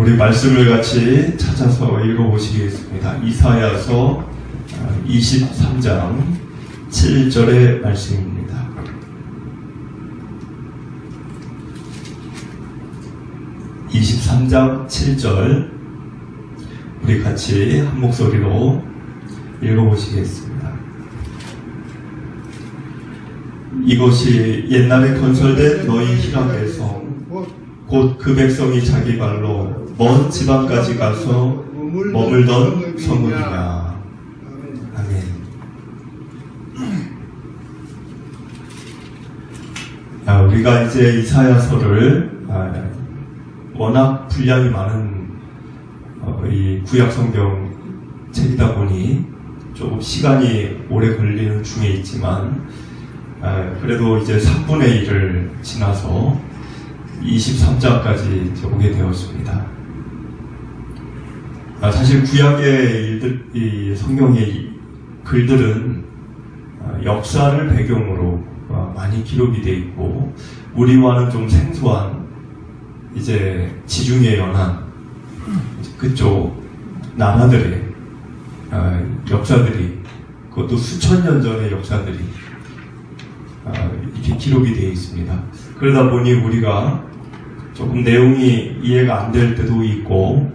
우리 말씀을 같이 찾아서 읽어보시겠습니다. 이사야서 23장 7절의 말씀입니다. (23장 7절) 우리 같이 한 목소리로 읽어보시겠습니다. 이것이 옛날에 건설된 너희 희락의 성 곧 그 백성이 자기 발로 먼 지방까지 가서 머물던 성읍이냐. 아멘. 우리가 이제 이사야서를 워낙 분량이 많은 이 구약 성경 책이다 보니 조금 시간이 오래 걸리는 중에 있지만 그래도 이제 3분의 1을 지나서 23장까지 오게 되었습니다. 사실 구약의 이 성경의 글들은 역사를 배경으로 많이 기록이 되어 있고 우리와는 좀 생소한 이제 지중해 연안 그쪽 나라들의 역사들이 그것도 수천 년 전의 역사들이 이렇게 기록이 되어 있습니다. 그러다 보니 우리가 조금 내용이 이해가 안 될 때도 있고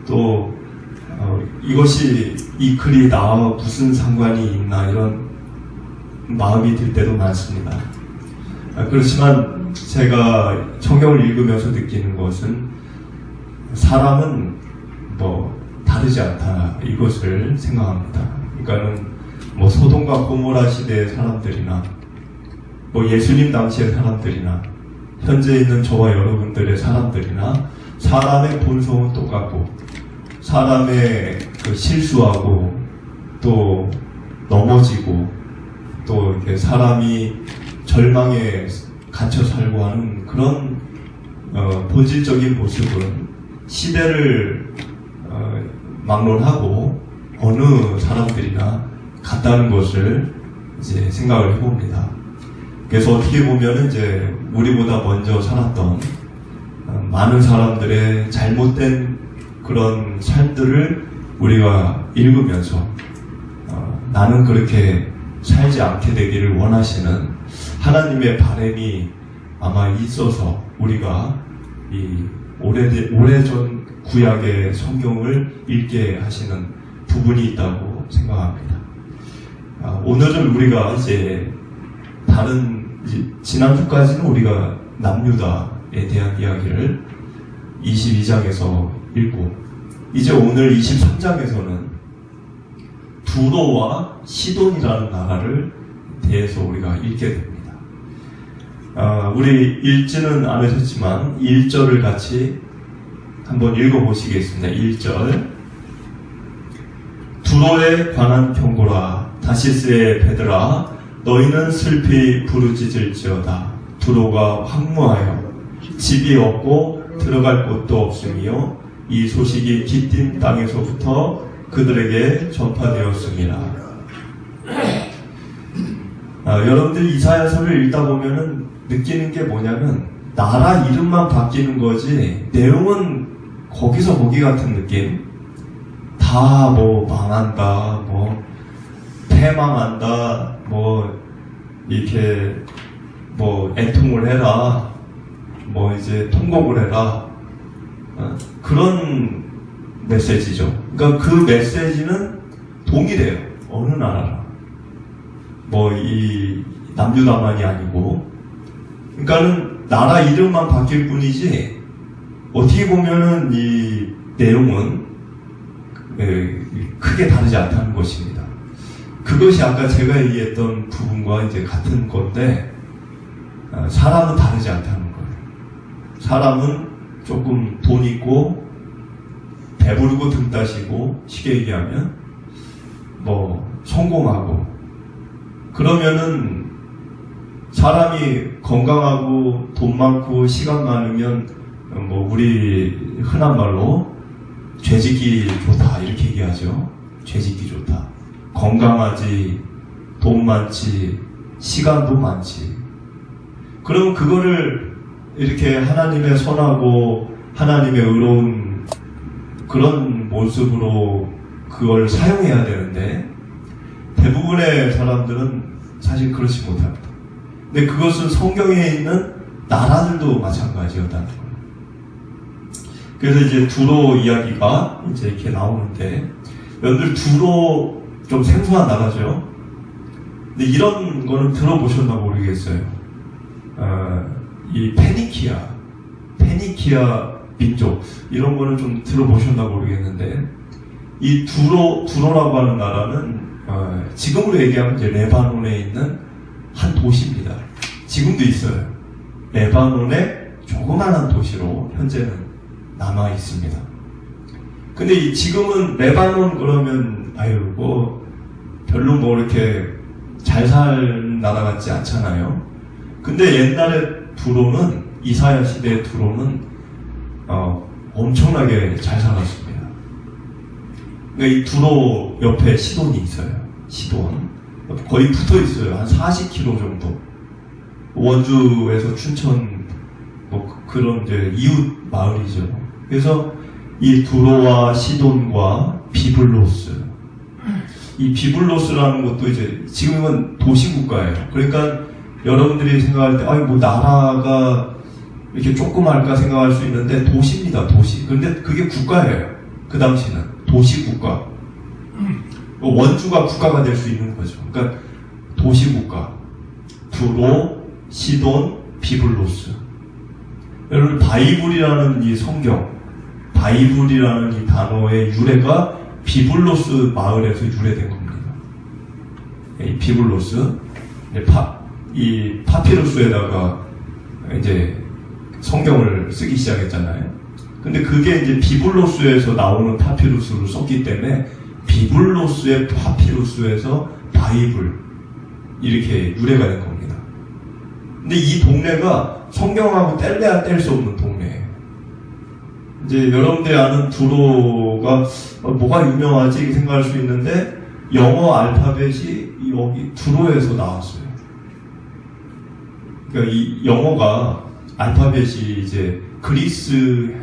또 이것이 이 글이 나와 무슨 상관이 있나 이런 마음이 들 때도 많습니다. 그렇지만 제가 성경을 읽으면서 느끼는 것은 사람은 뭐 다르지 않다 이것을 생각합니다. 그러니까는 뭐 소돔과 고모라 시대의 사람들이나 뭐 예수님 당시의 사람들이나 현재 있는 저와 여러분들의 사람들이나 사람의 본성은 똑같고 사람의 그 실수하고 또 넘어지고 또 이렇게 사람이 절망에 갇혀 살고 하는 그런 본질적인 모습은 시대를 막론하고 어느 사람들이나 같다는 것을 이제 생각을 해봅니다. 그래서 어떻게 보면 이제 우리보다 먼저 살았던 많은 사람들의 잘못된 그런 삶들을 우리가 읽으면서 나는 그렇게 살지 않게 되기를 원하시는 하나님의 바람이 아마 있어서 우리가 이 오래전 구약의 성경을 읽게 하시는 부분이 있다고 생각합니다. 오늘은 우리가 이제 지난주까지는 우리가 남유다에 대한 이야기를 22장에서 읽고 이제 오늘 23장에서는 두로와 시돈이라는 나라를 대해서 우리가 읽게 됩니다. 우리 읽지는 않으셨지만 1절을 같이 한번 읽어보시겠습니다. 1절 두로에 관한 경고라 다시스의 배들아 너희는 슬피 부르짖을지어다. 두로가 황무하여 집이 없고 들어갈 곳도 없으며 이 소식이 깃딘 땅에서부터 그들에게 전파되었습니다. 여러분들 이사야서를 읽다 보면은 느끼는 게 뭐냐면 나라 이름만 바뀌는 거지 내용은 거기서 거기 같은 느낌. 다 뭐 망한다, 뭐 패망한다, 뭐 이렇게 뭐 애통을 해라, 뭐 이제 통곡을 해라, 그런 메시지죠. 그러니까 그 메시지는 동일해요. 어느 나라나 뭐 이 남유다만이 아니고, 그러니까는 나라 이름만 바뀔 뿐이지 어떻게 보면은 이 내용은 크게 다르지 않다는 것입니다. 그것이 아까 제가 얘기했던 부분과 이제 같은 건데 사람은 다르지 않다는 거예요. 사람은 조금 돈 있고 배부르고 등 따시고 쉽게 얘기하면 뭐 성공하고 그러면은 사람이 건강하고 돈 많고 시간 많으면 뭐 우리 흔한 말로 죄짓기 좋다 이렇게 얘기하죠. 죄짓기 좋다. 건강하지, 돈 많지, 시간도 많지. 그럼 그거를 이렇게 하나님의 선하고 하나님의 의로운 그런 모습으로 그걸 사용해야 되는데 대부분의 사람들은 사실 그렇지 못합니다. 근데 그것은 성경에 있는 나라들도 마찬가지였다는 거예요. 그래서 이제 두로 이야기가 이제 이렇게 나오는데, 여러분들 두로 좀 생소한 나라죠? 근데 이런 거는 들어보셨나 모르겠어요. 이 페니키아 민족, 이런 거는 좀 들어보셨나 모르겠는데, 이 두로라고 하는 나라는, 지금으로 얘기하면 이제 레바논에 있는 한 도시입니다. 지금도 있어요. 레바논의 조그마한 도시로 현재는 남아 있습니다. 근데 지금은 레바논 그러면 별로 이렇게 잘 살 나라 같지 않잖아요. 근데 옛날에 두로는, 이사야 시대의 두로는 엄청나게 잘 살았습니다. 그러니까 이 두로 옆에 시돈이 있어요. 시돈 거의 붙어 있어요. 한 40km 정도. 원주에서 춘천 그런 이제 이웃 마을이죠. 그래서 이 두로와 시돈과 비블로스, 이 비블로스라는 것도 이제 지금은 도시국가예요. 그러니까 여러분들이 생각할 때 나라가 이렇게 조그맣까 생각할 수 있는데 도시입니다. 도시. 근데 그게 국가예요. 그 당시는 도시국가. 원주가 국가가 될 수 있는 거죠. 그러니까 도시국가. 두로, 시돈, 비블로스. 여러분 바이블이라는 이 성경, 바이블이라는 이 단어의 유래가 비블로스 마을에서 유래된 겁니다. 이 비블로스, 이 파피루스에다가 이제 성경을 쓰기 시작했잖아요. 근데 그게 이제 비블로스에서 나오는 파피루스로 썼기 때문에 비블로스의 파피루스에서 바이블 이렇게 유래가 된 겁니다. 근데 이 동네가 성경하고 뗄래야 뗄 수 없는 동네예요. 이제 여러분들이 아는 두로가 뭐가 유명하지 이렇게 생각할 수 있는데 영어 알파벳이 여기 두로에서 나왔어요. 그러니까 이 영어가 알파벳이 이제 그리스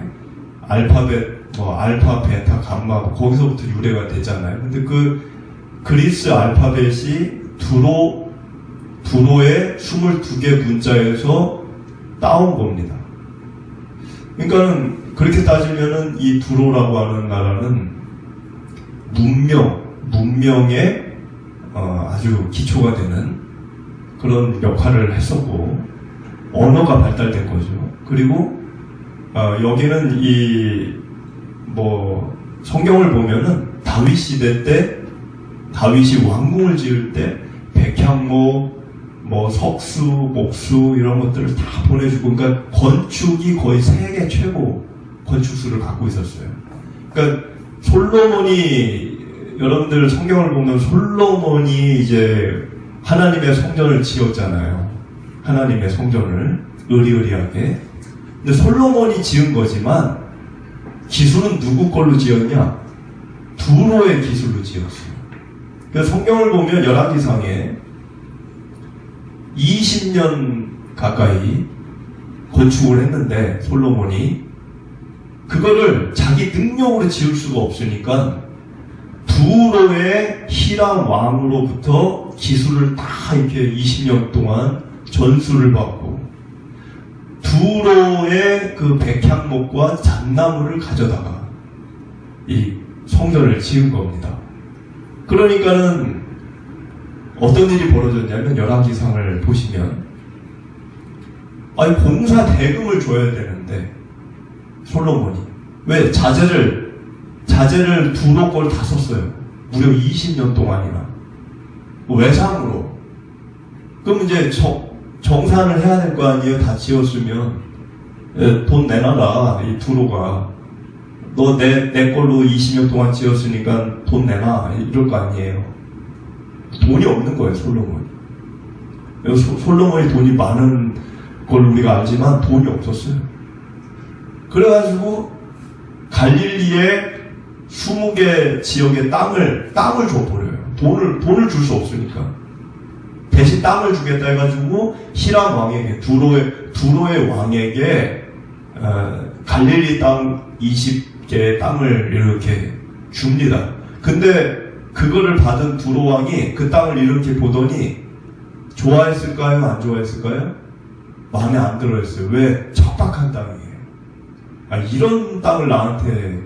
알파벳 알파, 베타, 감마 거기서부터 유래가 되잖아요. 근데 그 그리스 알파벳이 두로의 22개 문자에서 따온 겁니다. 그러니까는 그렇게 따지면은 이 두로라고 하는 나라는 문명의 아주 기초가 되는 그런 역할을 했었고 언어가 발달된 거죠. 그리고 여기는 성경을 보면은 다윗 시대 때 다윗이 왕궁을 지을 때 백향목, 석수, 목수 이런 것들을 다 보내주고, 그러니까 건축이 거의 세계 최고 건축수를 갖고 있었어요. 그러니까 여러분들 성경을 보면 솔로몬이 이제 하나님의 성전을 지었잖아요. 하나님의 성전을 의리의리하게. 근데 솔로몬이 지은 거지만 기술은 누구 걸로 지었냐? 두로의 기술로 지었어요. 그래서 성경을 보면 열왕기상에 20년 가까이 건축을 했는데 솔로몬이 그거를 자기 능력으로 지을 수가 없으니까 두로의 히람 왕으로부터 기술을 다 이렇게 20년 동안 전수를 받고 두로의 그 백향목과 잣나무를 가져다가 이 성전을 지은 겁니다. 그러니까는 어떤 일이 벌어졌냐면 열왕기상을 보시면 공사 대금을 줘야 되는데 솔로몬이 왜 자재를 두로 걸 다 썼어요. 무려 20년 동안이나 외상으로. 그럼 이제 정산을 해야 될 거 아니에요. 다 지었으면 돈 내놔라. 이 두로가 너 내 걸로 20년 동안 지었으니까 돈 내놔 이럴 거 아니에요. 돈이 없는 거예요. 솔로몬이 돈이 많은 걸 우리가 알지만 돈이 없었어요. 그래가지고 갈릴리의 20개 지역의 땅을 줘버려요. 돈을 줄 수 없으니까 대신 땅을 주겠다 해가지고 히람 왕에게 두로의 왕에게 갈릴리 땅 개의 땅을 이렇게 줍니다. 근데 그거를 받은 두로왕이 그 땅을 이렇게 보더니 좋아했을까요? 안 좋아했을까요? 마음에 안 들어했어요. 왜? 척박한 땅이에요. 이런 땅을 나한테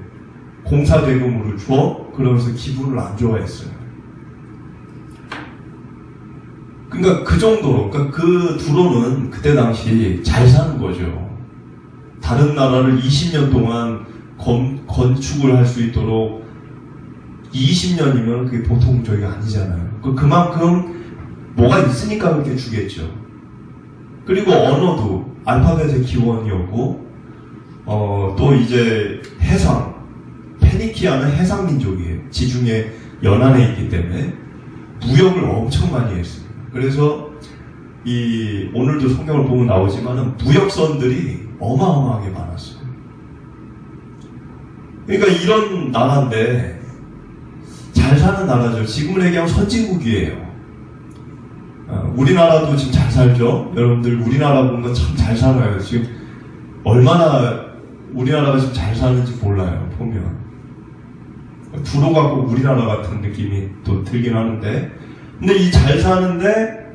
공사대금으로 줘? 그러면서 기분을 안 좋아했어요. 그러니까 그 정도로, 그러니까 그 두로는 그때 당시 잘 사는 거죠. 다른 나라를 20년 동안 건축을 할 수 있도록 20년이면 그게 보통 저희가 아니잖아요. 그만큼 뭐가 있으니까 그렇게 주겠죠. 그리고 언어도 알파벳의 기원이었고, 또 이제 해상, 페니키아는 해상민족이에요. 지중해 연안에 있기 때문에 무역을 엄청 많이 했어요. 그래서 오늘도 성경을 보면 나오지만은 무역선들이 어마어마하게 많았어요. 그러니까 이런 나라인데 잘 사는 나라죠. 지금을 얘기하면 선진국이에요. 우리나라도 지금 잘 살죠. 여러분들 우리나라 보면 참 잘 살아요. 지금 얼마나 우리나라가 지금 잘 사는지 몰라요. 보면 두로가 꼭 우리나라 같은 느낌이 또 들긴 하는데, 근데 이 잘 사는데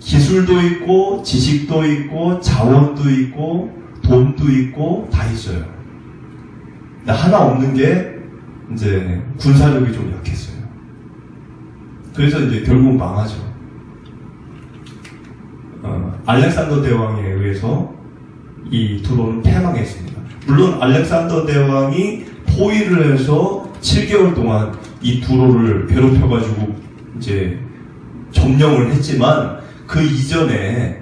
기술도 있고 지식도 있고 자원도 있고 돈도 있고 다 있어요. 근데 하나 없는 게 이제 군사력이 좀 약했어요. 그래서 이제 결국 망하죠. 알렉산더 대왕에 의해서 이 두로는 패망했습니다. 물론 알렉산더 대왕이 포위를 해서 7개월 동안 이 두로를 괴롭혀가지고 이제 점령을 했지만, 그 이전에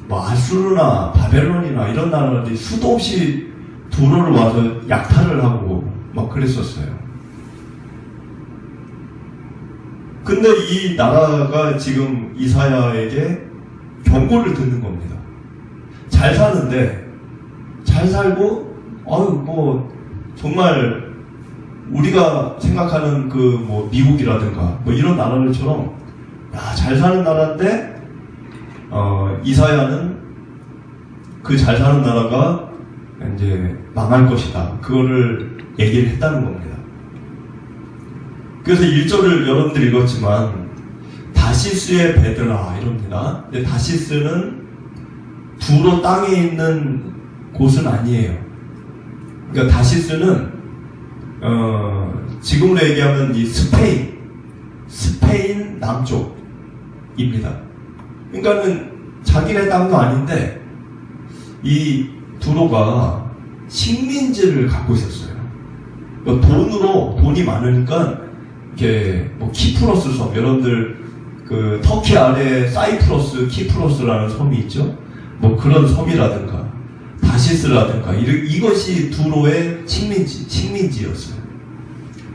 뭐 아수르나 바벨론이나 이런 나라들이 수도 없이 두로를 와서 약탈을 하고 막 그랬었어요. 근데 이 나라가 지금 이사야에게 경고를 듣는 겁니다. 잘 사는데, 잘 살고, 뭐, 정말, 우리가 생각하는 미국이라든가, 뭐 이런 나라들처럼, 잘 사는 나라인데, 이사야는 그 잘 사는 나라가 이제 망할 것이다. 그거를 얘기를 했다는 겁니다. 그래서 1절을 여러분들 읽었지만, 다시스의 베드라 이럽니다. 근데 다시스는 두로 땅에 있는 곳은 아니에요. 그러니까 다시스는 지금으로 얘기하면 이 스페인 남쪽입니다. 그러니까는 자기네 땅도 아닌데 이 두로가 식민지를 갖고 있었어요. 돈이 많으니까 이렇게 뭐 키프로스 섬, 여러분들 그 터키 아래 사이프러스, 키프로스라는 섬이 있죠. 뭐 그런 섬이라든가 다시스라든가 이것이 두로의 식민지였어요.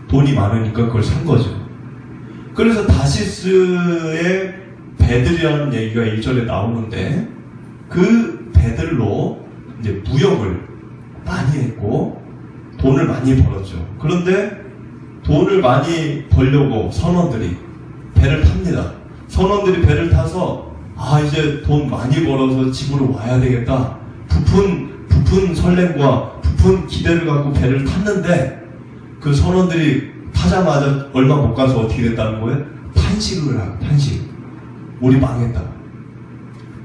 돈이 많으니까 그걸 산 거죠. 그래서 다시스의 배들이라는 얘기가 1절에 나오는데, 그 배들로 이제 무역을 많이 했고 돈을 많이 벌었죠. 그런데 돈을 많이 벌려고 선원들이 배를 탑니다. 선원들이 배를 타서 이제 돈 많이 벌어서 집으로 와야 되겠다. 부푼 설렘과 부푼 기대를 갖고 배를 탔는데, 그 선원들이 타자마자 얼마 못 가서 어떻게 됐다는 거예요? 탄식을 하고, 탄식. 우리 망했다.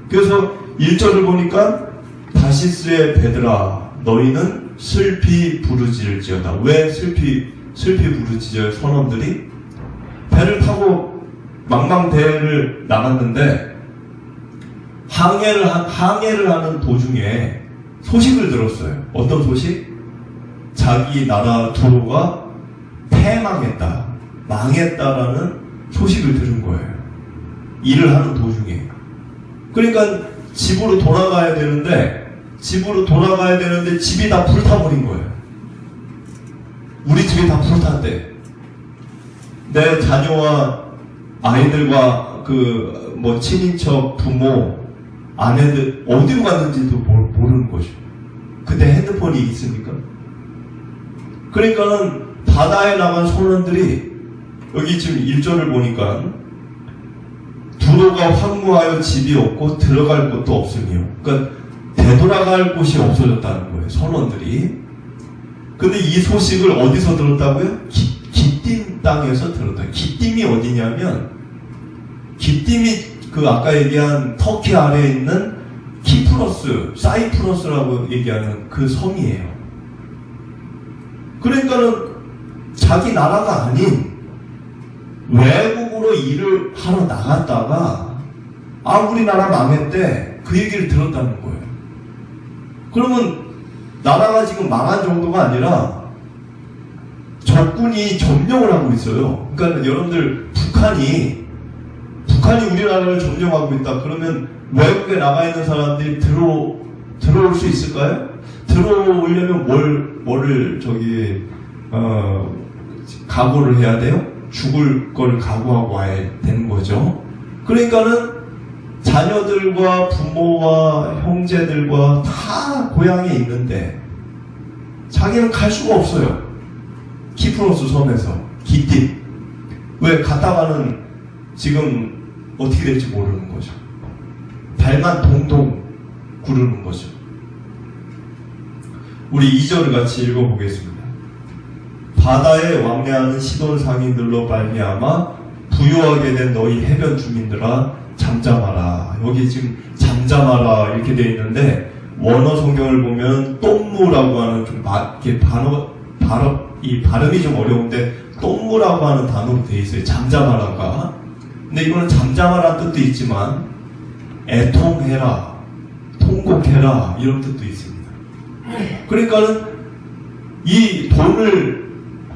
그래서 1절을 보니까 다시스의 배들아 너희는 슬피 부르짖을지어다. 왜 슬피 부르짖어요? 선원들이 배를 타고 망망대해를 나갔는데 항해를 하는 도중에 소식을 들었어요. 어떤 소식? 자기 나라 두로가 패망했다, 망했다라는 소식을 들은 거예요. 일을 하는 도중에. 그러니까 집으로 돌아가야 되는데 집이 다 불타버린 거예요. 우리 집이 다 불탔대. 내 자녀와 아이들과 친인척, 부모, 아내들 어디로 갔는지도 모르는 거죠. 그때 핸드폰이 있습니까? 그러니까는 바다에 나간 선원들이 여기 지금 1절을 보니까 두로가 황무하여 집이 없고 들어갈 곳도 없으며, 그러니까 되돌아갈 곳이 없어졌다는 거예요. 선원들이. 근데 이 소식을 어디서 들었다고요? 기띔 땅에서 들었다. 기띔이 어디냐면, 기띔이 그 아까 얘기한 터키 아래에 있는 키프로스, 사이프러스라고 얘기하는 그 섬이에요. 그러니까는 자기 나라가 아닌 외국으로 일을 하러 나갔다가 우리나라 망했대, 그 얘기를 들었다는 거예요. 그러면 나라가 지금 망한 정도가 아니라 적군이 점령을 하고 있어요. 그러니까 여러분들 북한이 우리나라를 점령하고 있다. 그러면 외국에 나가 있는 사람들이 들어올 수 있을까요? 들어오려면 뭐를 각오를 해야 돼요? 죽을 걸 각오하고 와야 되는 거죠. 그러니까는 자녀들과 부모와 형제들과 다 고향에 있는데 자기는 갈 수가 없어요. 키프로스 섬에서 기띔. 왜 갔다가는 지금 어떻게 될지 모르는 거죠. 발만 동동 구르는 거죠. 우리 2절을 같이 읽어보겠습니다. 바다에 왕래하는 시돈 상인들로 말미암아 부유하게 된 너희 해변 주민들아 잠잠하라. 여기 지금 잠잠하라 이렇게 되어 있는데 원어 성경을 보면 똥무라고 하는 좀 이 발음이 좀 어려운데 똥무라고 하는 단어로 되어 있어요. 잠잠하라가. 근데 이거는 잠잠하라는 뜻도 있지만 애통해라, 통곡해라 이런 뜻도 있습니다. 그러니까는 이 돈을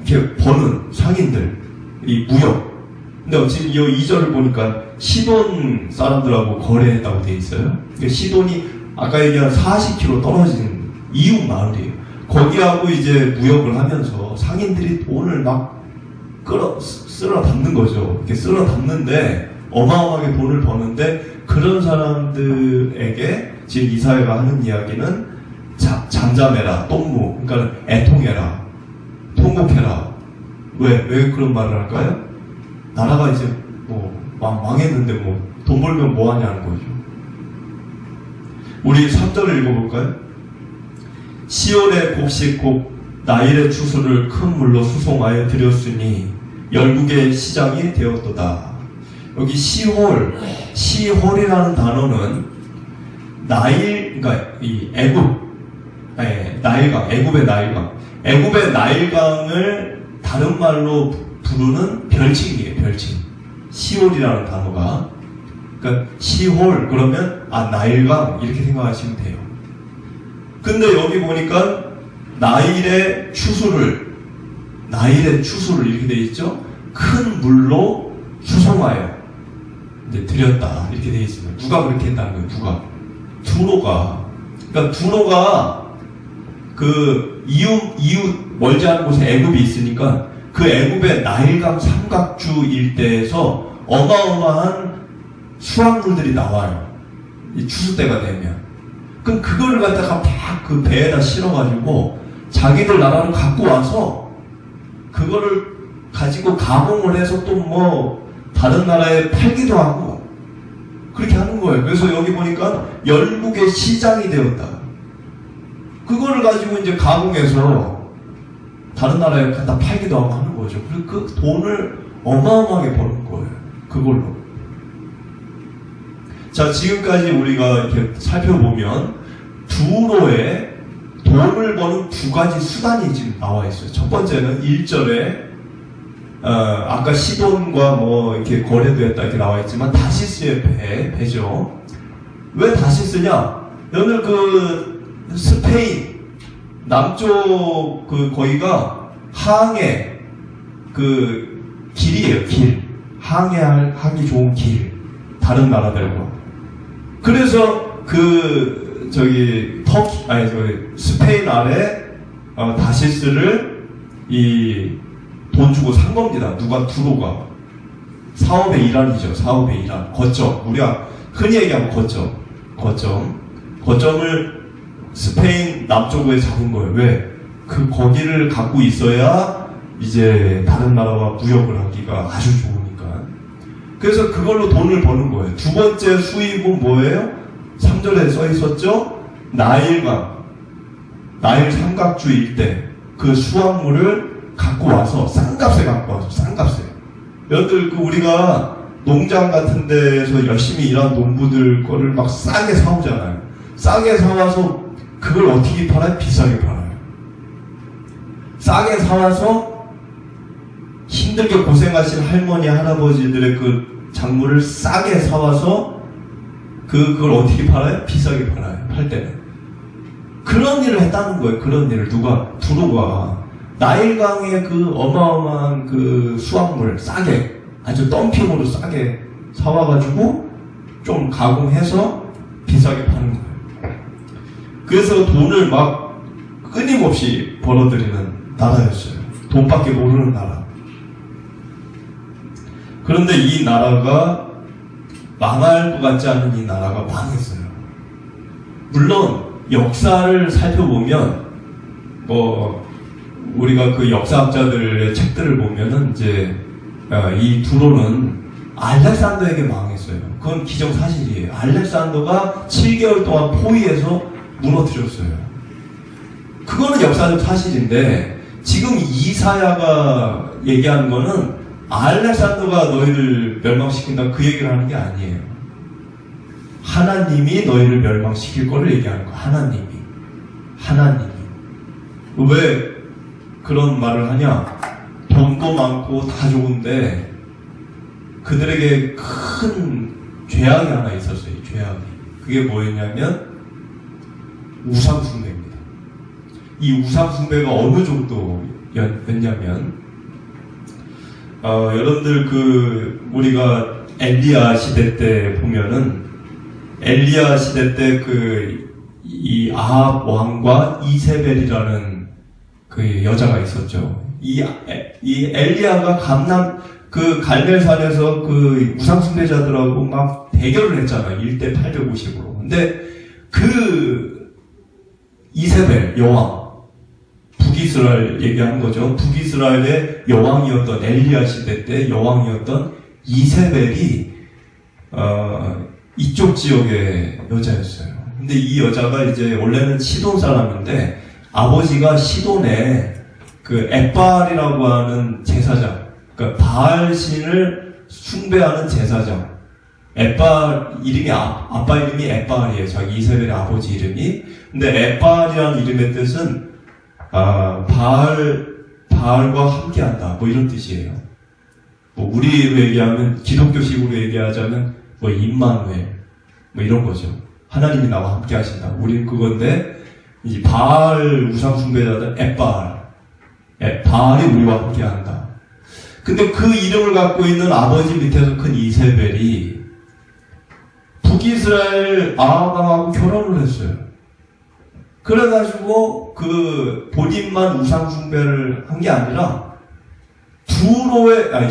이렇게 버는 상인들, 이 무역. 근데 지금 이 2절을 보니까 시돈 사람들하고 거래했다고 되어 있어요. 시돈이 아까 얘기한 40km 떨어진 이웃 마을이에요. 거기하고 이제 무역을 하면서 상인들이 돈을 막 쓸어 담는 거죠. 이렇게 쓸어 담는데 어마어마하게 돈을 버는데 그런 사람들에게 지금 이사야가 하는 이야기는 잠잠해라, 똥무, 그러니까 애통해라, 통곡해라. 왜 그런 말을 할까요? 나라가 이제 망했는데 돈 벌면 뭐 하냐는 거죠. 우리 3절을 읽어볼까요? 시온의 곡식 나일의 추수를 큰 물로 수송하여 드렸으니 열국의 시장이 되었도다. 여기 시홀이라는 단어는 그러니까 이 애굽의 나일강을 다른 말로 부르는 별칭이에요. 별칭. 시홀이라는 단어가. 그러니까 시홀 그러면 나일강 이렇게 생각하시면 돼요. 근데 여기 보니까 나일의 추수를 이렇게 되어 있죠. 큰 물로 수송하여 드렸다 이렇게 되어 있습니다. 누가 그렇게 했다는 거예요? 누가? 두로가 그 이웃 멀지 않은 곳에 애굽이 있으니까 그 애굽의 나일강 삼각주 일대에서 어마어마한 수확물들이 나와요. 이 추수 때가 되면. 그럼 그거를 갖다가 막 그 배에다 실어가지고 자기들 나라로 갖고 와서 그거를 가지고 가공을 해서 또 다른 나라에 팔기도 하고 그렇게 하는 거예요. 그래서 여기 보니까 열국의 시장이 되었다. 그거를 가지고 이제 가공해서 다른 나라에 갖다 팔기도 하고 하는 거죠. 그리고 그 돈을 어마어마하게 버는 거예요. 그걸로. 자, 지금까지 우리가 이렇게 살펴보면 두로에 돈을 버는 두 가지 수단이 지금 나와 있어요. 첫 번째는 1절에 아까 시돈과 이렇게 거래도 했다 이렇게 나와 있지만 다시스의 배죠. 왜 다시스냐? 여러분들 그 스페인 남쪽 거기가 항해 그 길이에요. 항해하기 좋은 길. 다른 나라들과. 그래서 스페인 아래 다시스를 돈 주고 산 겁니다. 누가? 두로가. 사업의 일환이죠. 사업의 일환. 거점. 우리가 흔히 얘기하면 거점을 스페인 남쪽에 잡은 거예요. 왜? 거기를 갖고 있어야 이제 다른 나라와 무역을 하기가 아주 좋으니까. 그래서 그걸로 돈을 버는 거예요. 두 번째 수입은 뭐예요? 3절에 써 있었죠? 나일 삼각주 일대. 그 수확물을 갖고 와서 싼값에 갖고 와서 싼값에. 여러분들 그 우리가 농장 같은 데서 열심히 일한 농부들 거를 막 싸게 사오잖아요. 싸게 사와서 그걸 어떻게 팔아요? 비싸게 팔아요. 싸게 사와서 힘들게 고생하신 할머니, 할아버지들의 그 작물을 싸게 사와서 그걸 어떻게 팔아요? 비싸게 팔아요. 팔 때는. 그런 일을 했다는 거예요. 그런 일을. 누가? 두로가. 나일강의 그 어마어마한 그 수확물을 싸게, 아주 덤핑으로 싸게 사와가지고 좀 가공해서 비싸게 파는 거예요. 그래서 돈을 막 끊임없이 벌어들이는 나라였어요. 돈밖에 모르는 나라. 그런데 이 나라가 망할 것 같지 않은 이 나라가 망했어요. 물론 역사를 살펴보면 우리가 그 역사학자들의 책들을 보면은 이제 이 두로는 알렉산더에게 망했어요. 그건 기정사실이에요. 알렉산더가 7개월 동안 포위해서 무너뜨렸어요. 그거는 역사적 사실인데 지금 이사야가 얘기하는 거는 알렉산더가 너희를 멸망시킨다 그 얘기를 하는 게 아니에요. 하나님이 너희를 멸망시킬 거를 얘기하는 거예요. 하나님이. 왜 그런 말을 하냐? 돈도 많고 다 좋은데 그들에게 큰 죄악이 하나 있었어요. 죄악이. 그게 뭐였냐면 우상숭배입니다. 이 우상숭배가 어느 정도였냐면 여러분들 우리가 엘리야 시대 때 보면은 엘리야 시대 때 이 아합 왕과 이세벨이라는 그 여자가 있었죠. 이 엘리야가 갈멜산에서 그 우상숭배자들하고 막 대결을 했잖아요. 1대 850으로. 근데 그 이세벨 여왕, 북이스라엘 얘기하는 거죠. 북이스라엘의 여왕이었던 엘리야 시대 때 여왕이었던 이세벨이 이쪽 지역의 여자였어요. 근데 이 여자가 이제 원래는 시돈 사람인데 아버지가 시돈에 그 엣바알이라고 하는 제사장, 그러니까 바알 신을 숭배하는 제사장. 엣바알 이름이 아빠 이름이 엣바알이에요. 자기 이세벨의 아버지 이름이. 근데 엣바알이라는 이름의 뜻은 바알과 함께한다. 뭐 이런 뜻이에요. 뭐 우리로 얘기하면 기독교식으로 얘기하자면 뭐 임마누엘 뭐 이런 거죠. 하나님이 나와 함께 하신다. 우리는 그건데 이 바알 우상 숭배자들 바알이 우리와 함께 한다. 근데 그 이름을 갖고 있는 아버지 밑에서 큰 이세벨이 북이스라엘 아합왕하고 결혼을 했어요. 그래가지고 그 본인만 우상 숭배를 한 게 아니라 두로나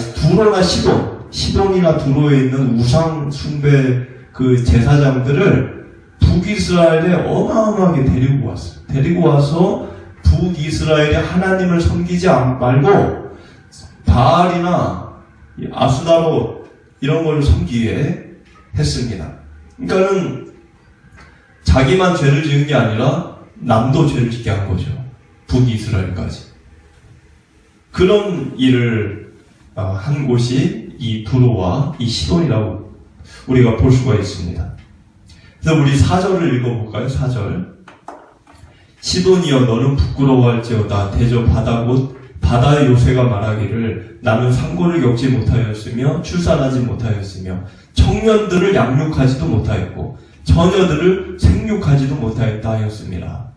시돈이나 두로에 있는 우상 숭배 그 제사장들을 북이스라엘에 어마어마하게 데리고 왔어요. 데리고 와서 북이스라엘의 하나님을 섬기지 말고 바알이나 아수다로 이런 걸 섬기게 했습니다. 그러니까는 자기만 죄를 지은 게 아니라 남도 죄를 짓게 한 거죠. 북이스라엘까지. 그런 일을 한 곳이 이 두로와 이 시돈이라고 우리가 볼 수가 있습니다. 그래서 우리 4절을 읽어볼까요? 4절. 시돈이여 너는 부끄러워할지어다. 대저 바다의 요새가 말하기를 나는 상고를 겪지 못하였으며 출산하지 못하였으며 청년들을 양육하지도 못하였고 처녀들을 생육하지도 못하였다 하였습니다.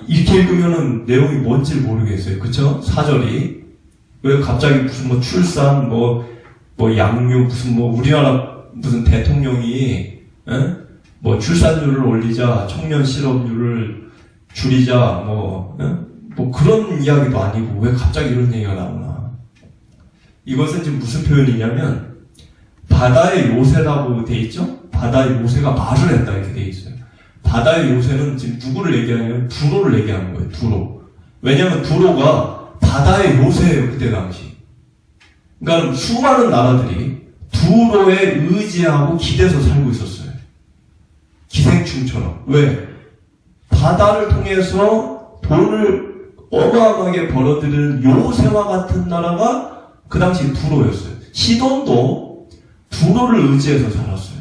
이렇게 읽으면은 내용이 뭔지 모르겠어요. 그쵸? 4절이. 왜 갑자기 무슨 출산, 양육, 우리나라 무슨 대통령이, 출산율을 올리자, 청년 실업률을 줄이자, 그런 이야기도 아니고, 왜 갑자기 이런 얘기가 나오나. 이것은 지금 무슨 표현이냐면, 바다의 요새라고 돼 있죠? 바다의 요새가 말을 했다, 이렇게 돼 있어요. 바다의 요새는 지금 누구를 얘기하냐면, 두로를 얘기하는 거예요, 두로. 왜냐면 두로가 바다의 요새예요, 그때 당시. 그러니까 수많은 나라들이 두로에 의지하고 기대서 살고 있었어요. 기생충처럼. 왜? 바다를 통해서 돈을 어마어마하게 벌어들이는 요새와 같은 나라가 그 당시 두로였어요. 시돈도 두로를 의지해서 살았어요.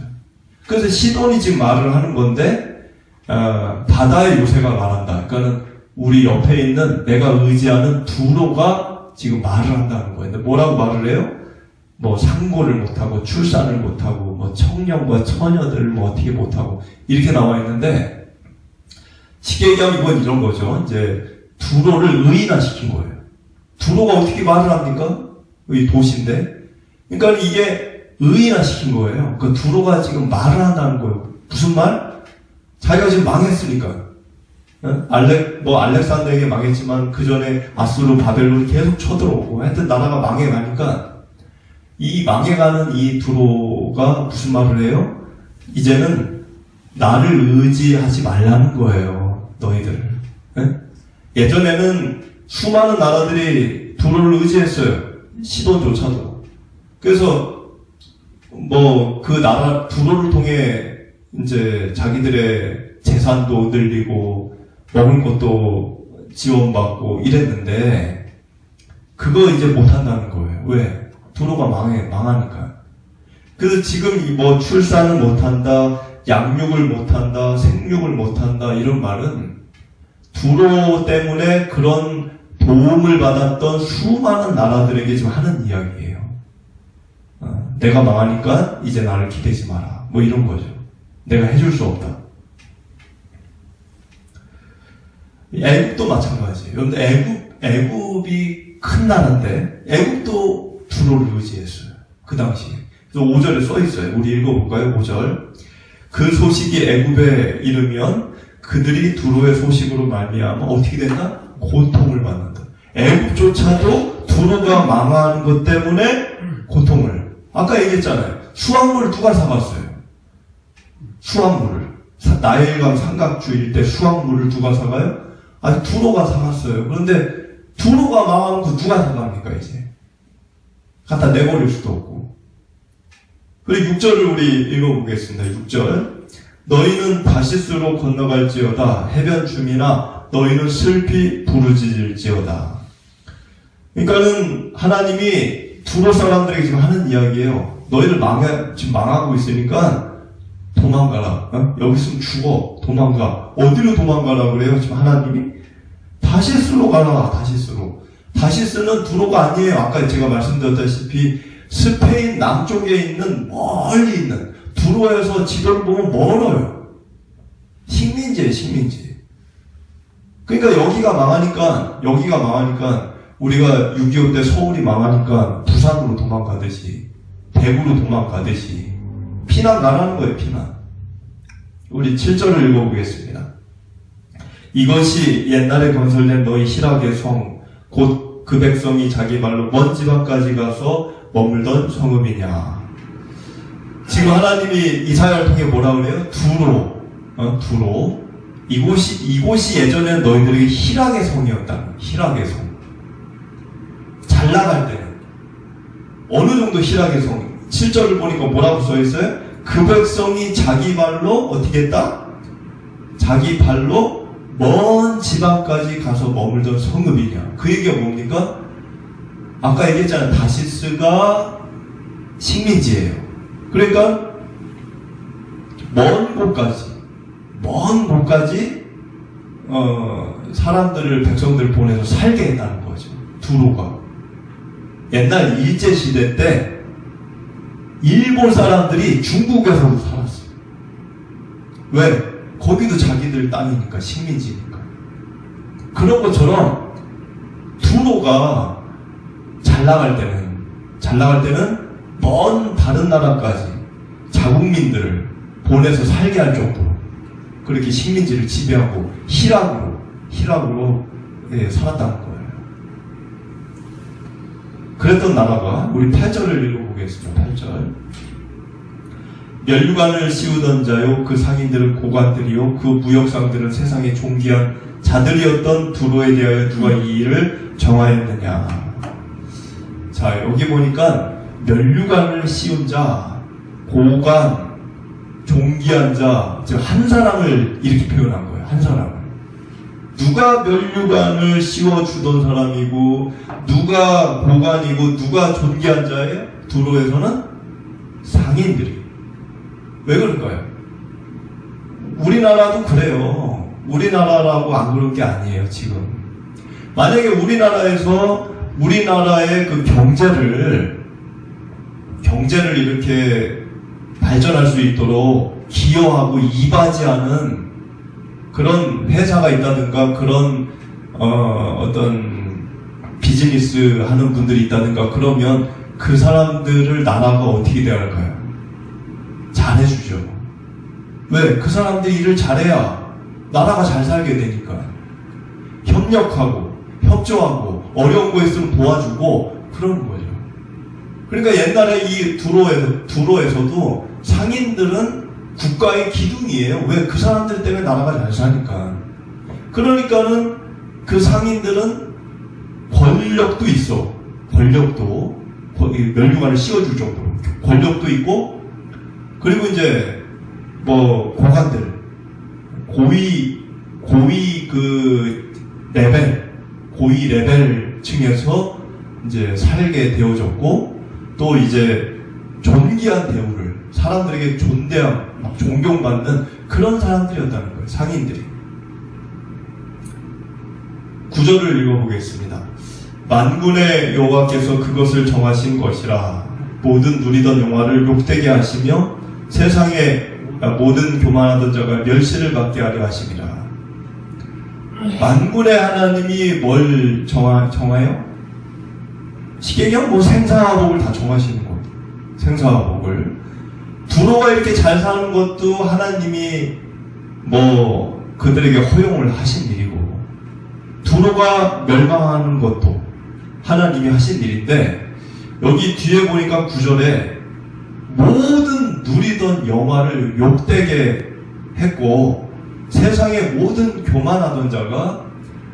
그래서 시돈이 지금 말을 하는 건데 바다의 요새가 말한다. 그러니까는 우리 옆에 있는 내가 의지하는 두로가 지금 말을 한다는 거예요. 근데 뭐라고 말을 해요? 뭐 상고를 못하고 출산을 못하고 뭐 청년과 처녀들을 뭐 어떻게 못하고 이렇게 나와 있는데 쉽게 얘기하면 이건 이런 거죠. 이제 두로를 의인화시킨 거예요. 두로가 어떻게 말을 합니까? 이 도시인데. 그러니까 이게 의인화시킨 거예요. 그 두로가 지금 말을 한다는 거예요. 무슨 말? 자기가 지금 망했으니까. 알렉산더에게 망했지만 그 전에 아수르, 바벨론이 계속 쳐들어오고 하여튼 나라가 망해가니까 이 망해가는 이 두로가 무슨 말을 해요? 이제는 나를 의지하지 말라는 거예요. 너희들. 예전에는 수많은 나라들이 두로를 의지했어요. 시돈조차도. 그래서 뭐 그 나라 두로를 통해 이제 자기들의 재산도 늘리고 먹을 것도 지원받고 이랬는데 그거 이제 못한다는 거예요. 왜? 두로가 망하니까. 그래서 지금 뭐 출산을 못한다, 양육을 못한다, 생육을 못한다 이런 말은 두로 때문에 그런 도움을 받았던 수많은 나라들에게 지금 하는 이야기예요. 내가 망하니까 이제 나를 기대지 마라. 뭐 이런 거죠. 내가 해줄 수 없다. 애국도 마찬가지예요. 그런데 애국이 큰 나라인데 애국도 두로를 의지했어요. 그 당시에. 그래서 5절에 써 있어요. 우리 읽어볼까요? 5절. 그 소식이 애국에 이르면 그들이 두로의 소식으로 말미암아 어떻게 된다? 고통을 받는다. 애국조차도 두로가 망하는 것 때문에 고통을. 아까 얘기했잖아요. 수확물을 누가 사갔어요? 수확물을. 나일강 삼각주 일대 수확물을 누가 사가요? 아니 두로가 사갔어요. 그런데 두로가 망하는 거 누가 사갑니까 이제? 갖다 내버릴 수도 없고. 그리고 6절을 우리 읽어보겠습니다. 6절. 너희는 다시스로 건너갈지어다. 해변 줌이나 너희는 슬피 부르짖을지어다. 그러니까는 하나님이 두로 사람들에게 지금 하는 이야기예요. 너희들 지금 망하고 있으니까 도망가라. 여기 있으면 죽어. 도망가. 어디로 도망가라 그래요? 지금 하나님이? 다시스로 가라. 다시스로. 다시스는 두로가 아니에요. 아까 제가 말씀드렸다시피 스페인 남쪽에 있는 멀리 있는 두로에서 지도를 보면 멀어요. 식민지예요. 식민지. 그러니까 여기가 망하니까 우리가 6.25 때 서울이 망하니까 부산으로 도망가듯이 대구로 도망가듯이 피난 가라는 거예요. 피난. 우리 7절을 읽어보겠습니다. 이것이 옛날에 건설된 너희 희락의 성 곧 그 백성이 자기 발로 먼 지방까지 가서 머물던 성읍이냐. 지금 하나님이 이사야를 통해 뭐라 그래요? 두로. 이곳이 예전에는 너희들에게 희락의 성이었다. 희락의 성. 잘 나갈 때는 어느 정도 희락의 성. 7절을 보니까 뭐라고 써있어요? 그 백성이 자기 발로 어떻게 했다? 자기 발로 먼 지방까지 가서 머물던 성읍이냐. 그 얘기가 뭡니까? 아까 얘기했잖아요. 다시스가 식민지예요. 그러니까 먼 곳까지 사람들을 백성들을 보내서 살게 했다는 거죠. 두로가. 옛날 일제시대 때 일본 사람들이 중국에서도 살았어요. 왜? 거기도 자기들 땅이니까, 식민지니까. 그런 것처럼 두로가 잘 나갈 때는 먼 다른 나라까지 자국민들을 보내서 살게 할 정도로 그렇게 식민지를 지배하고 희락으로 살았다는 거예요. 그랬던 나라가 우리 8절을 읽어보겠습니다. 8절. 면류관을 씌우던 자요 그 상인들은 고관들이요 그 무역상들은 세상에 존귀한 자들이었던 두로에 대하여 누가 이 일을 정하였느냐. 자, 여기 보니까 면류관을 씌운 자, 고관, 존귀한 자, 즉 한 사람을 이렇게 표현한 거예요. 한 사람을. 누가 면류관을 씌워주던 사람이고 누가 고관이고 누가 존귀한 자예요? 두로에서는 상인들이. 왜 그럴까요? 우리나라도 그래요. 우리나라라고 안 그럴 게 아니에요, 지금. 만약에 우리나라에서 우리나라의 그 경제를 이렇게 발전할 수 있도록 기여하고 이바지하는 그런 회사가 있다든가 그런 어떤 비즈니스 하는 분들이 있다든가 그러면 그 사람들을 나라가 어떻게 대할까요? 잘해주죠. 왜? 그 사람들이 일을 잘해야 나라가 잘 살게 되니까. 협력하고 협조하고 어려운 거 있으면 도와주고 그러는 거죠. 그러니까 옛날에 이 두로에서도 상인들은 국가의 기둥이에요. 왜? 그 사람들 때문에 나라가 잘 사니까. 그러니까는 그 상인들은 권력도 있어. 권력도 면류관을 씌워줄 정도로 권력도 있고, 그리고 이제 뭐 고관들 고위 그 고위 레벨 층에서 이제 살게 되어졌고, 또 이제 존귀한 대우를 사람들에게 막 존경받는 그런 사람들이었다는 거예요. 상인들이. 구절을 읽어보겠습니다. 만군의 여호와께서 그것을 정하신 것이라. 모든 누리던 영화를 욕되게 하시며 세상의 모든 교만하던 자가 멸시를 받게 하려 하심이라. 만군의 하나님이 뭘 정하요? 시계경 뭐 생사와 복을 다 정하시는 거예요. 생사와 복을. 두로가 이렇게 잘 사는 것도 하나님이 뭐 그들에게 허용을 하신 일이고, 두로가 멸망하는 것도 하나님이 하신 일인데, 여기 뒤에 보니까 9절에 모든 누리던 영화를 욕되게 했고 세상의 모든 교만하던 자가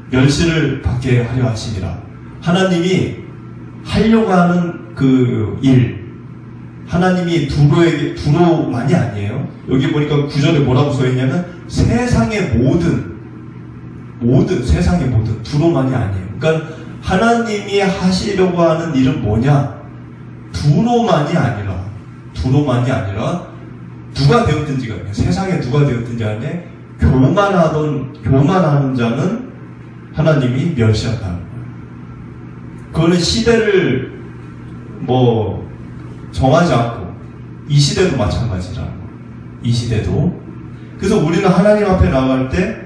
멸시를 받게 하려 하시니라. 하나님이 하려고 하는 그 일, 하나님이 두로만이 아니에요. 여기 보니까 9절에 뭐라고 써있냐면 세상의 모든 두로만이 아니에요. 그러니까 하나님이 하시려고 하는 일은 뭐냐? 두로만이 아니라 누가 되었든지 간에, 세상에 누가 되었든지 간에 교만하는 자는 하나님이 멸시한다는 거예요. 그거는 시대를 뭐 정하지 않고, 이 시대도 마찬가지라는 거예요. 이 시대도. 그래서 우리는 하나님 앞에 나갈 때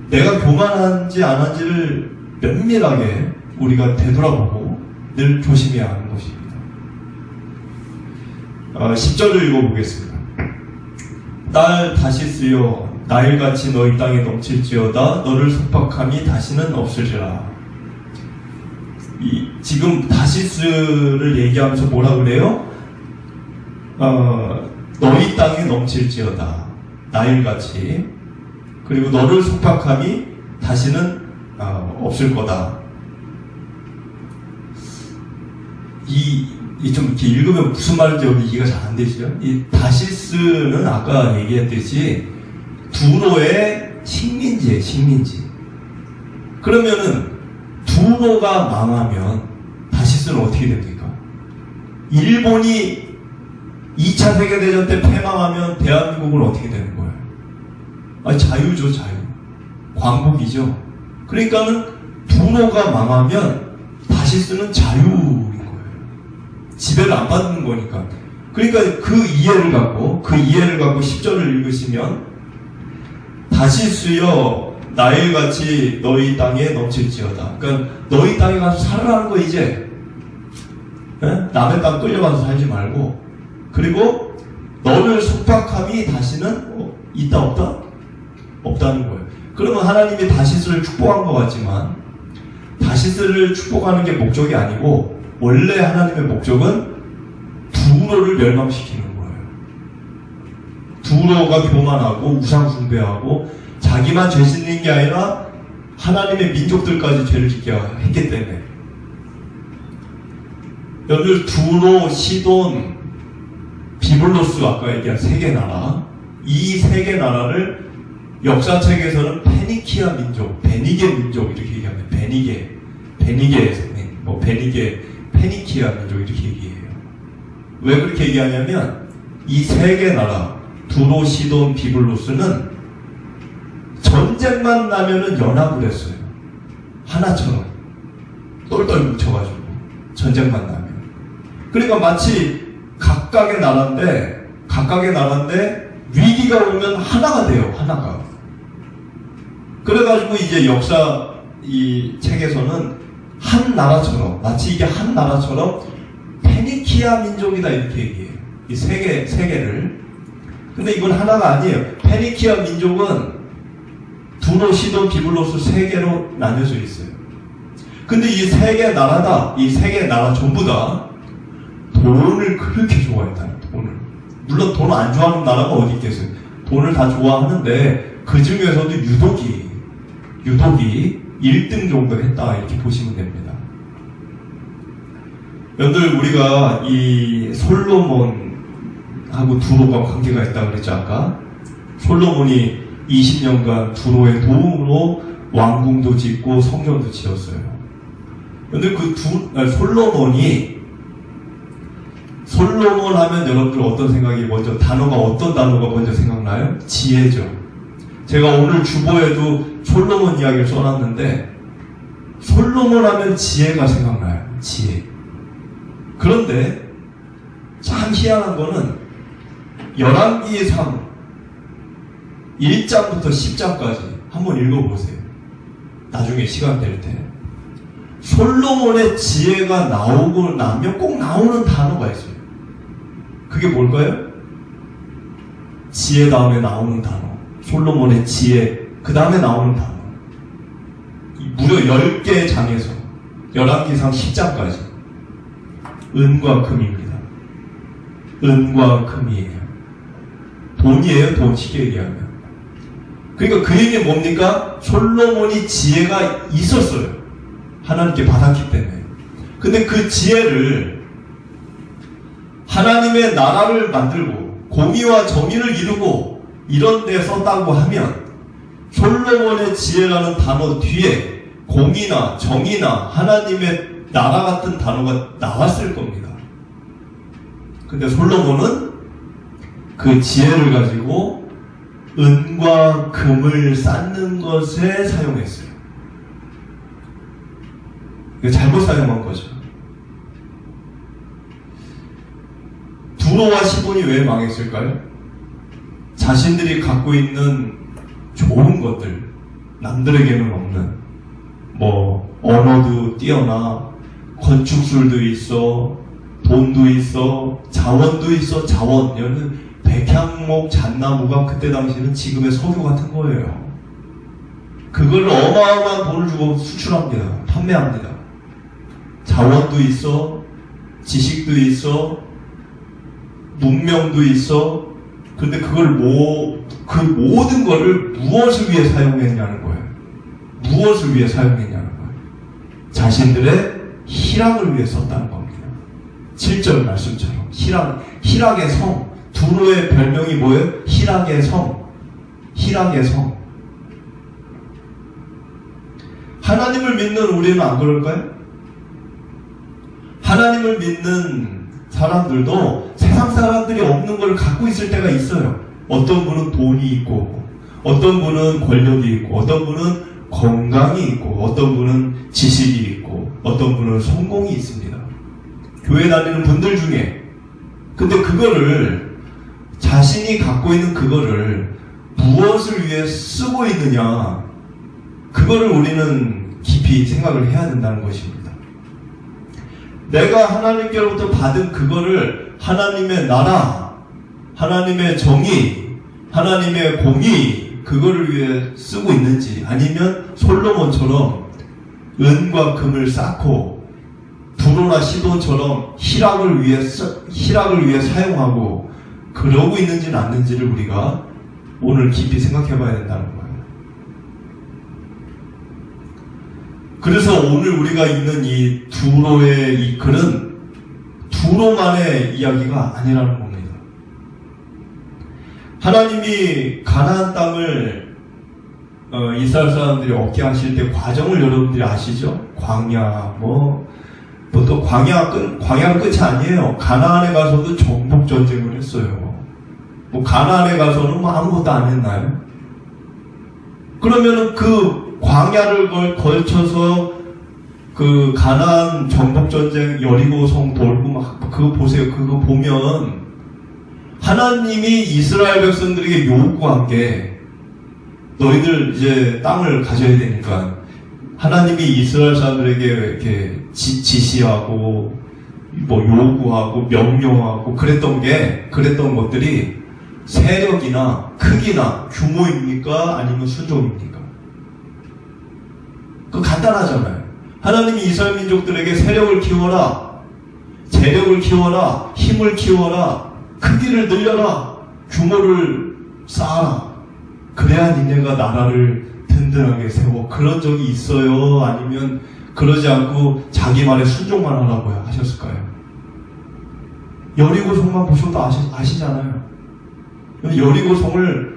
내가 교만한지 안 한지를 면밀하게 우리가 되돌아보고 늘 조심해야 하는 것입니다. 10절을 읽어보겠습니다. 딸 다시스여, 나일같이 너희 땅에 넘칠지어다. 너를 속박함이 다시는 없으리라. 지금 다시스를 얘기하면서 뭐라 그래요? 너희 땅에 넘칠지어다. 나일같이. 그리고 너를 속박함이 다시는 없을 거다. 좀 이렇게 읽으면 무슨 말인지 여기 이해가 잘 안 되시죠? 이 다시스는 아까 얘기했듯이 두로의 식민지예요, 식민지. 그러면은 두로가 망하면 다시스는 어떻게 됩니까? 일본이 2차 세계대전 때 패망하면 대한민국은 어떻게 되는 거예요? 자유죠, 자유. 광복이죠. 그러니까는 두로가 망하면 다시스는 자유인 거예요. 지배를 안 받는 거니까. 그러니까 그 이해를 갖고 10절을 읽으시면 다시스여, 나일같이 너희 땅에 넘칠지어다. 그러니까 너희 땅에 가서 살으라는 거 이제. 남의 땅 끌려가서 살지 말고. 그리고 너를 속박함이 다시는 있다 없다? 없다는 거예요. 그러면 하나님이 다시스를 축복한 것 같지만 다시스를 축복하는 게 목적이 아니고 원래 하나님의 목적은 두로를 멸망시키는 거예요. 두로가 교만하고 우상 숭배하고 자기만 죄 짓는 게 아니라 하나님의 민족들까지 죄를 짓게 했기 때문에. 여러분, 두로, 시돈, 비블로스, 아까 얘기한 세 개 나라, 이 세 개 나라를 역사책에서는 페니키아 민족, 베니게 민족 이렇게 얘기합니다. 페니키아 민족 이렇게 얘기해요. 왜 그렇게 얘기하냐면 이 세 개 나라 두로, 시돈, 비블로스는 전쟁만 나면은 연합을 했어요. 하나처럼 똘똘 뭉쳐가지고 전쟁만 나면. 그러니까 마치 각각의 나라인데 위기가 오면 하나가 돼요. 하나가. 그래가지고 이제 역사 이 책에서는 한 나라처럼, 마치 이게 한 나라처럼 페니키아 민족이다 이렇게 얘기해요. 이 세 개를. 근데 이건 하나가 아니에요. 페니키아 민족은 두로, 시돈, 비블로스 세 개로 나뉘어져 있어요. 근데 이 세 개 나라 전부 다 돈을 그렇게 좋아했다. 돈을. 물론 돈 안 좋아하는 나라가 어디 있겠어요. 돈을 다 좋아하는데 그 중에서도 유독이 1등 정도 했다 이렇게 보시면 됩니다. 여러분들 우리가 이 솔로몬하고 두로가 관계가 있다고 그랬죠 아까. 솔로몬이 20년간 두로의 도움으로 왕궁도 짓고 성전도 지었어요. 근데 솔로몬 하면 여러분들 어떤 생각이 어떤 단어가 먼저 생각나요? 지혜죠. 제가 오늘 주보에도 솔로몬 이야기를 써놨는데 솔로몬 하면 지혜가 생각나요. 지혜. 그런데 참 희한한 거는 열왕기상 1장부터 10장까지 한번 읽어보세요. 나중에 시간 될 때. 솔로몬의 지혜가 나오고 나면 꼭 나오는 단어가 있어요. 그게 뭘까요? 지혜 다음에 나오는 단어. 솔로몬의 지혜, 그 다음에 나오는 단어. 무려 10개의 장에서 열왕기상 10장까지 은과 금입니다. 은과 금이에요. 돈이에요. 돈 쉽게 얘기하면. 그러니까 그 얘기는 뭡니까? 솔로몬이 지혜가 있었어요. 하나님께 받았기 때문에. 근데 그 지혜를 하나님의 나라를 만들고 공의와 정의를 이루고 이런 데 썼다고 하면 솔로몬의 지혜라는 단어 뒤에 공의나 정의나 하나님의 나라 같은 단어가 나왔을 겁니다. 근데 솔로몬은 그 지혜를 가지고 은과 금을 쌓는 것에 사용했어요. 잘못 사용한 거죠. 두로와 시돈이 왜 망했을까요? 자신들이 갖고 있는 좋은 것들, 남들에게는 없는 언어도 뛰어나, 건축술도 있어, 돈도 있어, 자원도 있어. 자원, 백향목, 잣나무가 그때 당시는 지금의 석유 같은 거예요. 그걸 어마어마한 돈을 주고 수출합니다. 판매합니다. 자원도 있어, 지식도 있어, 문명도 있어. 근데 그걸 그 모든 거를 무엇을 위해 사용했냐는 거예요. 무엇을 위해 사용했냐는 거예요. 자신들의 희락을 위해 썼다는 겁니다. 7절 말씀처럼 희락의 성. 두로의 별명이 뭐예요? 희락의 성. 희락의 성. 하나님을 믿는 우리는 안 그럴까요? 하나님을 믿는 사람들도 세상 사람들이 없는 걸 갖고 있을 때가 있어요. 어떤 분은 돈이 있고, 어떤 분은 권력이 있고, 어떤 분은 건강이 있고, 어떤 분은 지식이 있고, 어떤 분은 성공이 있습니다. 교회 다니는 분들 중에. 근데 그거를, 자신이 갖고 있는 그거를 무엇을 위해 쓰고 있느냐, 그거를 우리는 깊이 생각을 해야 된다는 것입니다. 내가 하나님께로부터 받은 그거를 하나님의 나라, 하나님의 정의, 하나님의 공의, 그거를 위해 쓰고 있는지, 아니면 솔로몬처럼 은과 금을 쌓고 두로나 시돈처럼 희락을 위해 사용하고 그러고 있는지는 않는지를 우리가 오늘 깊이 생각해 봐야 된다는 거예요. 그래서 오늘 우리가 읽는 이 두로의 이 글은 두로만의 이야기가 아니라는 겁니다. 하나님이 가나안 땅을 이스라엘 사람들이 얻게 하실 때 과정을 여러분들이 아시죠? 광야, 또 광야는 끝이 아니에요. 가나안에 가서도 정복 전쟁을 했어요. 가나안에 가서는 아무것도 안 했나요? 그러면은 그 광야를 걸쳐서 그 가나안 정복 전쟁 여리고 성 돌고 그거 보세요. 그거 보면 하나님이 이스라엘 백성들에게 요구한 게 너희들 이제 땅을 가져야 되니까 하나님이 이스라엘 사람들에게 이렇게 지시하고 요구하고 명령하고 그랬던 것들이 세력이나 크기나 규모입니까? 아니면 순종입니까? 그거 간단하잖아요. 하나님이 이스라엘 민족들에게 세력을 키워라, 재력을 키워라, 힘을 키워라, 크기를 늘려라, 규모를 쌓아라. 그래야 니네가 나라를 든든하게 세워. 그런 적이 있어요? 아니면 그러지 않고 자기 말에 순종만 하라고 하셨을까요? 여리고성만 보셔도 아시잖아요. 여리고성을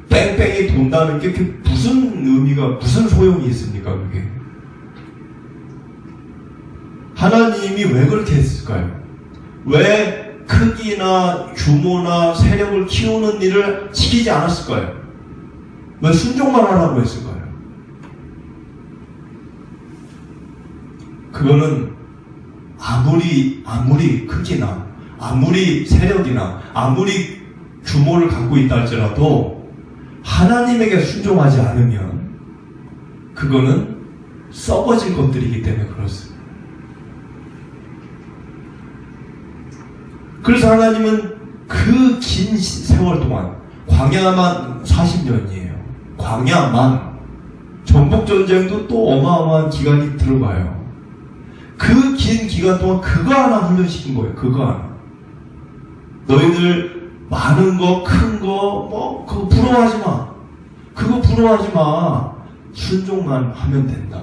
뺑뺑이 돈다는 게 무슨 의미가, 무슨 소용이 있습니까, 그게? 하나님이 왜 그렇게 했을까요? 왜 크기나 규모나 세력을 키우는 일을 시키지 않았을까요? 왜 순종만 하라고 했을까요? 그거는 아무리 크기나 아무리 세력이나 아무리 규모를 갖고 있다 할지라도 하나님에게 순종하지 않으면 그거는 썩어질 것들이기 때문에 그렇습니다. 그래서 하나님은 그 긴 세월 동안 광야만 40년이에요. 광야만 전복전쟁도 또 어마어마한 기간이 들어가요. 그 긴 기간 동안 그거 하나 훈련시킨 거예요. 그거 하나. 너희들 많은 거, 큰 거, 그거 부러워하지 마. 그거 부러워하지 마. 순종만 하면 된다.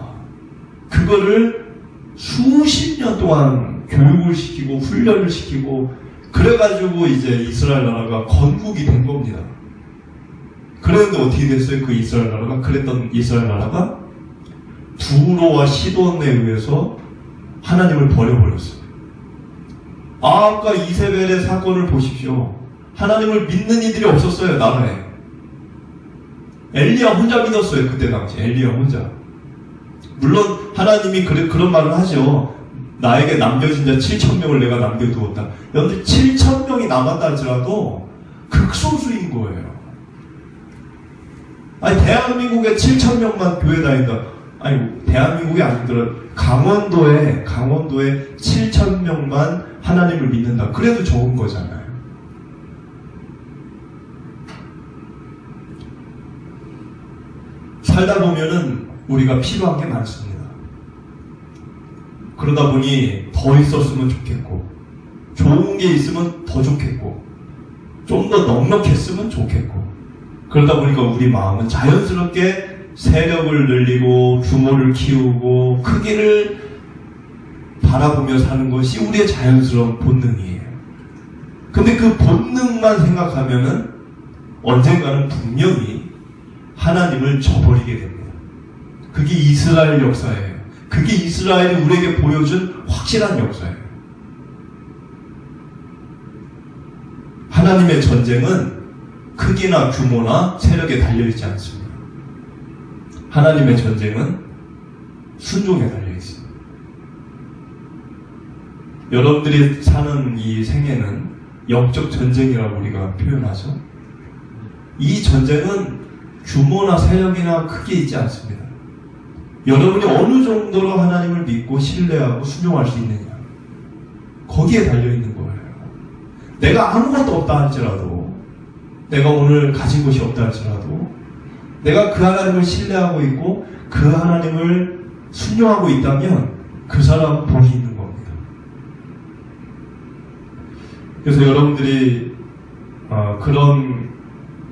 그거를 수십 년 동안 교육을 시키고 훈련을 시키고 그래가지고 이제 이스라엘 나라가 건국이 된 겁니다. 그랬는데 어떻게 됐어요? 그 이스라엘 나라가? 그랬던 이스라엘 나라가 두로와 시돈에 의해서 하나님을 버려버렸어요. 아까 이세벨의 사건을 보십시오. 하나님을 믿는 이들이 없었어요, 나라에. 엘리야 혼자 믿었어요, 그때 당시. 엘리야 혼자. 물론 하나님이 그런 말을 하죠. 나에게 남겨진 자 7,000명을 내가 남겨두었다. 여러분들 7,000명이 남았다 할지라도 극소수인 거예요. 아니 대한민국에 7,000명만 교회 다닌다. 아니 대한민국이 아니더라도 강원도에 7,000명만 하나님을 믿는다. 그래도 적은 거잖아요. 살다 보면은 우리가 필요한 게 많습니다. 그러다 보니 더 있었으면 좋겠고, 좋은 게 있으면 더 좋겠고, 좀 더 넉넉했으면 좋겠고, 그러다 보니까 우리 마음은 자연스럽게 세력을 늘리고, 규모를 키우고, 크기를 바라보며 사는 것이 우리의 자연스러운 본능이에요. 근데 그 본능만 생각하면은 언젠가는 분명히 하나님을 저버리게 됩니다. 그게 이스라엘 역사예요. 그게 이스라엘이 우리에게 보여준 확실한 역사예요. 하나님의 전쟁은 크기나 규모나 세력에 달려있지 않습니다. 하나님의 전쟁은 순종에 달려있습니다. 여러분들이 사는 이 생애는 영적 전쟁이라고 우리가 표현하죠. 이 전쟁은 규모나 세력이나 크기에 있지 않습니다. 여러분이 어느 정도로 하나님을 믿고 신뢰하고 순종할 수 있느냐, 거기에 달려있는 거예요. 내가 아무것도 없다 할지라도, 내가 오늘 가진 것이 없다 할지라도, 내가 그 하나님을 신뢰하고 있고 그 하나님을 순종하고 있다면 그 사람은 복이 있는 겁니다. 그래서 여러분들이 그런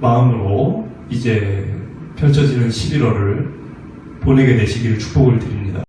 마음으로 이제 펼쳐지는 11월을 보내게 되시기를 축복을 드립니다.